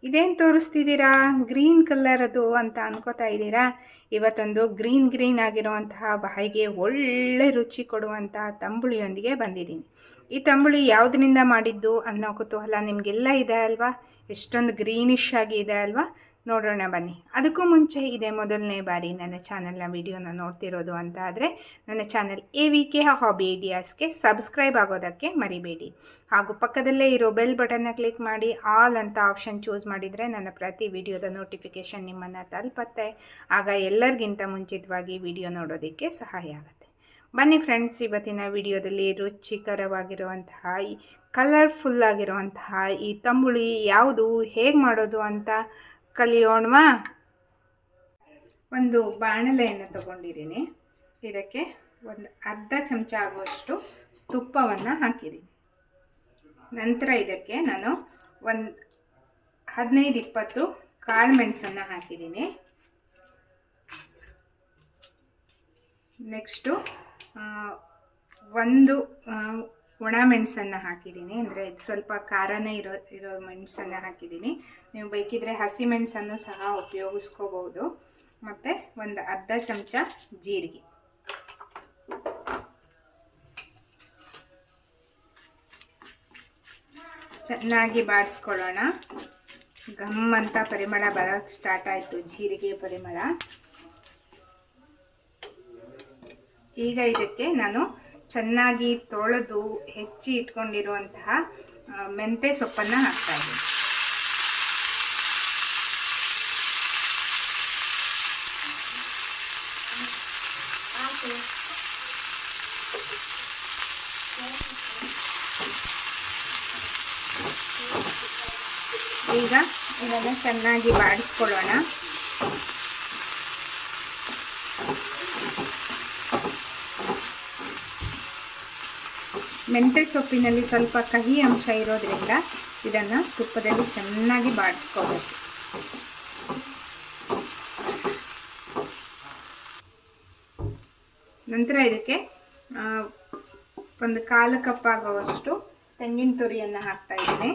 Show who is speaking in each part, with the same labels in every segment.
Speaker 1: ಇದೇನು ತೋರಿಸ್ತಿದ್ದೀರಾ, ಗ್ರೀನ್ ಕಲರದು ಅಂತ ಅನ್ಕೋತಾ ಇದ್ದೀರಾ? ಇವತ್ತೊಂದು ಗ್ರೀನ್ ಆಗಿರುವಂತಹ ಬಾಯಿಗೆ ಒಳ್ಳೆ ರುಚಿ ಕೊಡುವಂತಹ ತಂಬುಳಿಯೊಂದಿಗೆ ಬಂದಿದ್ದೀನಿ. ಈ ತಂಬುಳಿ ಯಾವುದರಿಂದ ಮಾಡಿದ್ದು ಅನ್ನೋ ಕುತೂಹಲ ನಿಮಗೆಲ್ಲ ಇದೆ ಅಲ್ವಾ? ಎಷ್ಟೊಂದು ಗ್ರೀನಿಶ್ ಆಗಿ ಇದೆ ಅಲ್ವಾ? ನೋಡೋಣ ಬನ್ನಿ. ಅದಕ್ಕೂ ಮುಂಚೆ ಇದೇ ಮೊದಲನೇ ಬಾರಿ ನನ್ನ ಚಾನಲ್ನ ವಿಡಿಯೋನ ನೋಡ್ತಿರೋದು ಅಂತ ಆದರೆ ನನ್ನ ಚಾನಲ್ AVK ಹಾಬಿ ಐಡಿಯಾಸ್ಗೆ ಸಬ್ಸ್ಕ್ರೈಬ್ ಆಗೋದಕ್ಕೆ ಮರಿಬೇಡಿ. ಹಾಗೂ ಪಕ್ಕದಲ್ಲೇ ಇರೋ ಬೆಲ್ ಬಟನ್ನ ಕ್ಲಿಕ್ ಮಾಡಿ ಆಲ್ ಅಂತ ಆಪ್ಷನ್ ಚೂಸ್ ಮಾಡಿದರೆ ನನ್ನ ಪ್ರತಿ ವಿಡಿಯೋದ ನೋಟಿಫಿಕೇಷನ್ ನಿಮ್ಮನ್ನು ತಲುಪತ್ತೆ. ಆಗ ಎಲ್ಲರಿಗಿಂತ ಮುಂಚಿತವಾಗಿ ವಿಡಿಯೋ ನೋಡೋದಕ್ಕೆ ಸಹಾಯ ಆಗುತ್ತೆ. ಬನ್ನಿ ಫ್ರೆಂಡ್ಸ್, ಇವತ್ತಿನ ವಿಡಿಯೋದಲ್ಲಿ ರುಚಿಕರವಾಗಿರುವಂತಹ ಈ ಕಲರ್ಫುಲ್ ಆಗಿರುವಂತಹ ಈ ತಂಬುಳಿ ಯಾವುದು, ಹೇಗೆ ಮಾಡೋದು ಅಂತ ಕಲಿಯೋಣವಾ? ಒಂದು ಬಾಣಲೆಯನ್ನು ತಗೊಂಡಿದ್ದೀನಿ. ಇದಕ್ಕೆ ಒಂದು ಅರ್ಧ ಚಮಚ ಆಗುವಷ್ಟು ತುಪ್ಪವನ್ನು ಹಾಕಿದ್ದೀನಿ. ನಂತರ ಇದಕ್ಕೆ ನಾನು ಒಂದು 15-20 ಕಾಳು ಮೆಣಸನ್ನು ಹಾಕಿದ್ದೀನಿ. ನೆಕ್ಸ್ಟು ಒಂದು ಒಣ ಮೆಣಸನ್ನು ಹಾಕಿದ್ದೀನಿ. ಅಂದರೆ ಇದು ಸ್ವಲ್ಪ ಖಾರನೇ ಇರೋ ಮೆಣಸನ್ನು ಹಾಕಿದ್ದೀನಿ. ನೀವು ಬೇಕಿದ್ರೆ ಹಸಿ ಮೆಣಸನ್ನು ಸಹ ಉಪಯೋಗಿಸ್ಕೋಬೋದು. ಮತ್ತು ಒಂದು ಅರ್ಧ ಚಮಚ ಜೀರಿಗೆ. ಚೆನ್ನಾಗಿ ಬಾಡಿಸ್ಕೊಳ್ಳೋಣ. ಘಮ್ ಅಂತ ಪರಿಮಳ ಬರೋಕ್ಕೆ ಸ್ಟಾರ್ಟ್ ಆಯಿತು, ಜೀರಿಗೆ ಪರಿಮಳ. ಈಗ ಇದಕ್ಕೆ ನಾನು ಚೆನ್ನಾಗಿ ತೊಳೆದು ಹೆಚ್ಚಿ ಇಟ್ಕೊಂಡಿರುವಂತಹ ಮೆಂತ್ಯ ಸೊಪ್ಪನ್ನು ಹಾಕ್ತಾ ಇದ್ದೀನಿ. ಈಗ ಇದನ್ನು ಚೆನ್ನಾಗಿ ಬಾಡಿಸ್ಕೊಳ್ಳೋಣ. ಮೆಂತ್ಯ ಸೊಪ್ಪಿನಲ್ಲಿ ಸ್ವಲ್ಪ ಕಹಿ ಅಂಶ ಇರೋದ್ರಿಂದ ಇದನ್ನು ತುಪ್ಪದಲ್ಲಿ ಚೆನ್ನಾಗಿ ಬಾಡಿಸ್ಕೋಬೇಕು. ನಂತರ ಇದಕ್ಕೆ ಒಂದು 1/4 ಕಪ್ ಆಗುವಷ್ಟು ತೆಂಗಿನ ತುರಿಯನ್ನು ಹಾಕ್ತಾ ಇದ್ದೀನಿ.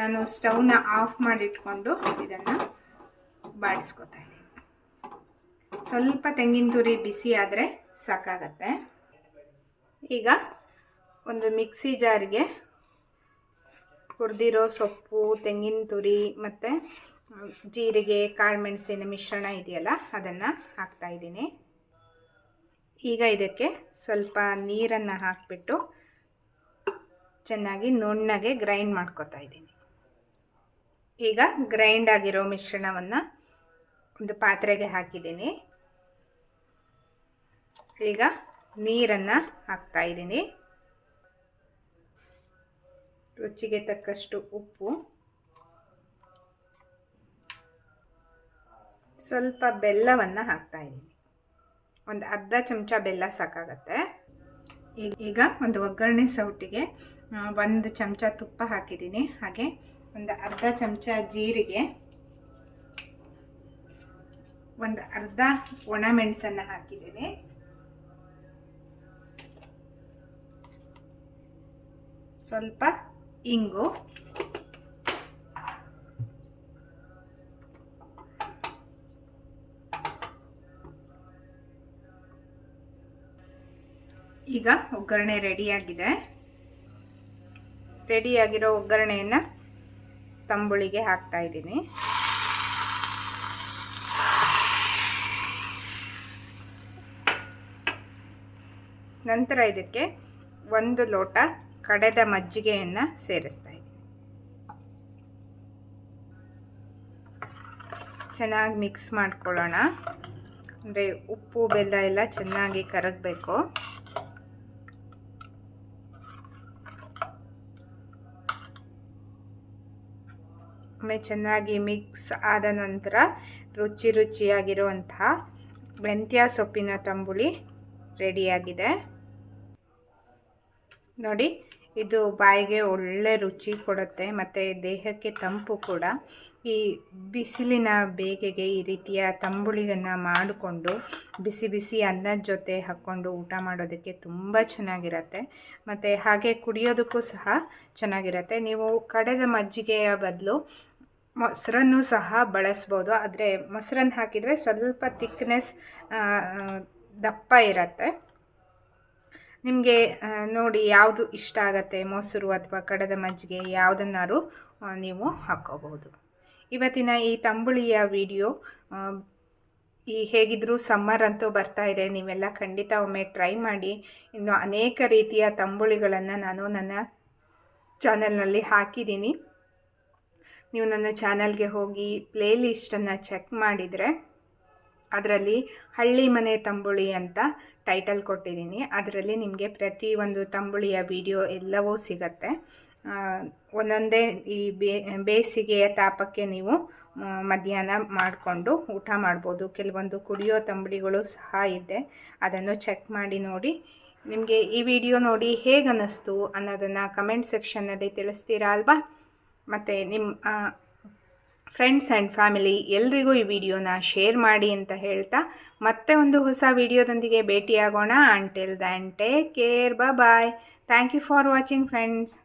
Speaker 1: ನಾನು ಸ್ಟವ್ನ ಆಫ್ ಮಾಡಿಟ್ಕೊಂಡು ಇದನ್ನು ಬಾಡಿಸ್ಕೊತಾ ಇದ್ದೀನಿ. ಸ್ವಲ್ಪ ತೆಂಗಿನ ತುರಿ ಬಿಸಿ ಆದರೆ ಸಾಕಾಗತ್ತೆ. ಈಗ ಒಂದು ಮಿಕ್ಸಿ ಜಾರಿಗೆ ಹುರಿದಿರೋ ಸೊಪ್ಪು, ತೆಂಗಿನ ತುರಿ ಮತ್ತು ಜೀರಿಗೆ, ಕಾಳು ಮೆಣಸಿನ ಮಿಶ್ರಣ ಇದೆಯಲ್ಲ, ಅದನ್ನು ಹಾಕ್ತಾ ಇದ್ದೀನಿ. ಈಗ ಇದಕ್ಕೆ ಸ್ವಲ್ಪ ನೀರನ್ನು ಹಾಕಿಬಿಟ್ಟು ಚೆನ್ನಾಗಿ ನುಣ್ಣಗೆ ಗ್ರೈಂಡ್ ಮಾಡ್ಕೊತಾ ಇದ್ದೀನಿ. ಈಗ ಗ್ರೈಂಡ್ ಆಗಿರೋ ಮಿಶ್ರಣವನ್ನು ಒಂದು ಪಾತ್ರೆಗೆ ಹಾಕಿದ್ದೀನಿ. ಈಗ ನೀರನ್ನು ಹಾಕ್ತಾ ಇದ್ದೀನಿ. ರುಚಿಗೆ ತಕ್ಕಷ್ಟು ಉಪ್ಪು, ಸ್ವಲ್ಪ ಬೆಲ್ಲವನ್ನು ಹಾಕ್ತಾ ಇದ್ದೀನಿ. ಒಂದು ಅರ್ಧ ಚಮಚ ಬೆಲ್ಲ ಸಾಕಾಗತ್ತೆ. ಈಗ ಒಂದು ಒಗ್ಗರಣೆ ಸೌಟಿಗೆ 1 ಚಮಚ ತುಪ್ಪ ಹಾಕಿದ್ದೀನಿ. ಹಾಗೆ ಒಂದು ಅರ್ಧ ಚಮಚ ಜೀರಿಗೆ, ಒಂದು ಅರ್ಧ ಒಣ ಮೆಣಸನ್ನು ಹಾಕಿದ್ದೀನಿ. ಸ್ವಲ್ಪ ಇಂಗು, ಈಗ ಒಗ್ಗರಣೆ ರೆಡಿಯಾಗಿದೆ. ರೆಡಿಯಾಗಿರೋ ಒಗ್ಗರಣೆಯನ್ನು ತಂಬುಳಿಗೆ ಹಾಕ್ತಾ ಇದ್ದೀನಿ. ನಂತರ ಇದಕ್ಕೆ 1 ಲೋಟ ಕಡೆದ ಮಜ್ಜಿಗೆಯನ್ನು ಸೇರಿಸ್ತಾ ಇದ್ದೀನಿ. ಚೆನ್ನಾಗಿ ಮಿಕ್ಸ್ ಮಾಡ್ಕೊಳ್ಳೋಣ. ಅಂದರೆ ಉಪ್ಪು ಬೆಲ್ಲ ಎಲ್ಲ ಚೆನ್ನಾಗಿ ಕರಗಬೇಕು. ಒಮ್ಮೆ ಚೆನ್ನಾಗಿ ಮಿಕ್ಸ್ ಆದ ನಂತರ ರುಚಿಯಾಗಿರುವಂತಹ ಮೆಂತ್ಯ ಸೊಪ್ಪಿನ ತಂಬುಳಿ ರೆಡಿಯಾಗಿದೆ. ನೋಡಿ, ಇದು ಬಾಯಿಗೆ ಒಳ್ಳೆ ರುಚಿ ಕೊಡುತ್ತೆ ಮತ್ತು ದೇಹಕ್ಕೆ ತಂಪು ಕೂಡ. ಈ ಬಿಸಿಲಿನ ಬೇಗೆಗೆ ಈ ರೀತಿಯ ತಂಬುಳಿಯನ್ನು ಮಾಡಿಕೊಂಡು ಬಿಸಿ ಬಿಸಿ ಅನ್ನದ ಜೊತೆ ಹಾಕ್ಕೊಂಡು ಊಟ ಮಾಡೋದಕ್ಕೆ ತುಂಬ ಚೆನ್ನಾಗಿರುತ್ತೆ. ಮತ್ತು ಹಾಗೆ ಕುಡಿಯೋದಕ್ಕೂ ಸಹ ಚೆನ್ನಾಗಿರುತ್ತೆ. ನೀವು ಕಡೆದ ಮಜ್ಜಿಗೆಯ ಬದಲು ಮೊಸರನ್ನು ಸಹ ಬಳಸ್ಬೋದು, ಆದರೆ ಮೊಸರನ್ನು ಹಾಕಿದರೆ ಸ್ವಲ್ಪ ಥಿಕ್ನೆಸ್ ದಪ್ಪ ಇರುತ್ತೆ. ನಿಮಗೆ ನೋಡಿ ಯಾವುದು ಇಷ್ಟ ಆಗುತ್ತೆ, ಮೊಸರು ಅಥವಾ ಕಡದ ಮಜ್ಜಿಗೆ ಯಾವುದನ್ನಾರು ನೀವು ಹಾಕ್ಕೋಬಹುದು. ಇವತ್ತಿನ ಈ ತಂಬುಳಿಯ ವಿಡಿಯೋ ಹೇಗಿದ್ದರೂ ಸಮ್ಮರ್ ಅಂತೂ ಬರ್ತಾ ಇದೆ, ನೀವೆಲ್ಲ ಖಂಡಿತ ಒಮ್ಮೆ ಟ್ರೈ ಮಾಡಿ. ಇನ್ನು ಅನೇಕ ರೀತಿಯ ತಂಬುಳಿಗಳನ್ನು ನಾನು ನನ್ನ ಚಾನಲ್ನಲ್ಲಿ ಹಾಕಿದ್ದೀನಿ. ನೀವು ನನ್ನ ಚಾನಲ್ಗೆ ಹೋಗಿ ಪ್ಲೇ ಲಿಸ್ಟನ್ನು ಚೆಕ್ ಮಾಡಿದರೆ ಅದರಲ್ಲಿ ಹಳ್ಳಿ ಮನೆ ತಂಬುಳಿ ಅಂತ ಟೈಟಲ್ ಕೊಟ್ಟಿದ್ದೀನಿ. ಅದರಲ್ಲಿ ನಿಮಗೆ ಪ್ರತಿಯೊಂದು ತಂಬುಳಿಯ ವಿಡಿಯೋ ಎಲ್ಲವೂ ಸಿಗತ್ತೆ. ಒಂದೊಂದೇ ಈ ಬೇಸಿಗೆಯ ತಾಪಕ್ಕೆ ನೀವು ಮಧ್ಯಾಹ್ನ ಮಾಡಿಕೊಂಡು ಊಟ ಮಾಡ್ಬೋದು. ಕೆಲವೊಂದು ಕುಡಿಯೋ ತಂಬುಳಿಗಳು ಸಹ ಇದೆ, ಅದನ್ನು ಚೆಕ್ ಮಾಡಿ ನೋಡಿ. ನಿಮಗೆ ಈ ವಿಡಿಯೋ ನೋಡಿ ಹೇಗೆ ಅನ್ನಿಸ್ತು ಅನ್ನೋದನ್ನು ಕಮೆಂಟ್ ಸೆಕ್ಷನ್ನಲ್ಲಿ ತಿಳಿಸ್ತೀರಾ ಅಲ್ವಾ. ಮತ್ತು ನಿಮ್ಮ ಫ್ರೆಂಡ್ಸ್ ಆ್ಯಂಡ್ ಫ್ಯಾಮಿಲಿ ಎಲ್ರಿಗೂ ಈ ವಿಡಿಯೋನ ಶೇರ್ ಮಾಡಿ ಅಂತ ಹೇಳ್ತಾ ಮತ್ತೆ ಒಂದು ಹೊಸ ವಿಡಿಯೋದೊಂದಿಗೆ ಭೇಟಿಯಾಗೋಣ. Until then take care, bye. Thank you for watching friends.